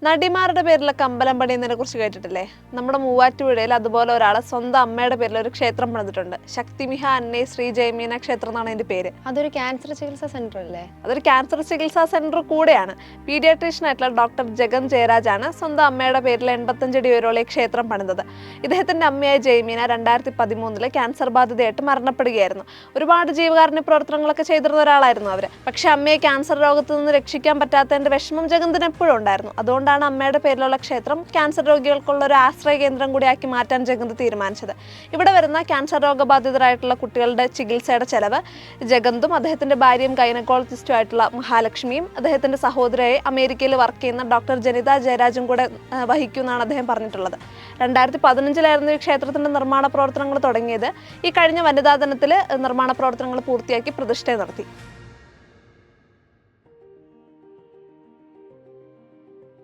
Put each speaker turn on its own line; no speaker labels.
നടിമാരുടെ പേരിലൊക്കെ അമ്പലം പണിയുന്നതിനെ കുറിച്ച് കേട്ടിട്ടില്ലേ? നമ്മുടെ മൂവാറ്റുപുഴയിൽ അതുപോലെ ഒരാളെ സ്വന്തം അമ്മയുടെ പേരിൽ ഒരു ക്ഷേത്രം പണിതിട്ടുണ്ട്. ശക്തിമിഹ അന്നേ ശ്രീ ജയമീന ക്ഷേത്രം എന്നാണ് അതിന്റെ പേര്.
അതൊരു ക്യാൻസർ ചികിത്സാ സെന്റർ അല്ലേ?
അതൊരു ക്യാൻസർ ചികിത്സാ സെന്റർ കൂടെയാണ്. പീഡിയാട്രീഷ്യൻ ആയിട്ടുള്ള ഡോക്ടർ ജഗൻ ജയരാജാണ് സ്വന്തം അമ്മയുടെ പേരിൽ 85 അടി ഉയരമുള്ള ക്ഷേത്രം പണിതത്. ഇദ്ദേഹത്തിന്റെ അമ്മയായ ജയമീന 2013 ക്യാൻസർ ബാധിതയായിട്ട് മരണപ്പെടുകയായിരുന്നു. ഒരുപാട് ജീവകാരുണ്യ പ്രവർത്തനങ്ങളൊക്കെ ചെയ്തിരുന്ന ഒരാളായിരുന്നു അവര്. പക്ഷെ അമ്മയെ ക്യാൻസർ രോഗത്ത് നിന്ന് രക്ഷിക്കാൻ പറ്റാത്തതിന്റെ വിഷമം ജഗന്തിന് എപ്പോഴും ഉണ്ടായിരുന്നു. അതുകൊണ്ടാണ് അമ്മയുടെ പേരിലുള്ള ക്ഷേത്രം ക്യാൻസർ രോഗികൾക്കുള്ള ഒരു ആശ്രയ കേന്ദ്രം കൂടിയാക്കി മാറ്റാൻ ജഗന്ത് തീരുമാനിച്ചത്. ഇവിടെ വരുന്ന ക്യാൻസർ രോഗബാധിതരായിട്ടുള്ള കുട്ടികളുടെ ചികിത്സയുടെ ചെലവ് ജഗന്തും അദ്ദേഹത്തിന്റെ ഭാര്യയും ഗൈനക്കോളജിസ്റ്റും ആയിട്ടുള്ള മഹാലക്ഷ്മിയും അദ്ദേഹത്തിന്റെ സഹോദരിയായി അമേരിക്കയിൽ വർക്ക് ചെയ്യുന്ന ഡോക്ടർ ജനിത ജയരാജും കൂടെ വഹിക്കുമെന്നാണ് അദ്ദേഹം പറഞ്ഞിട്ടുള്ളത്. 2015 ഈ ക്ഷേത്രത്തിന്റെ നിർമ്മാണ പ്രവർത്തനങ്ങൾ തുടങ്ങിയത്. ഈ കഴിഞ്ഞ വനിതാ ദിനത്തിൽ നിർമ്മാണ പ്രവർത്തനങ്ങൾ പൂർത്തിയാക്കി പ്രതിഷ്ഠ നടത്തി.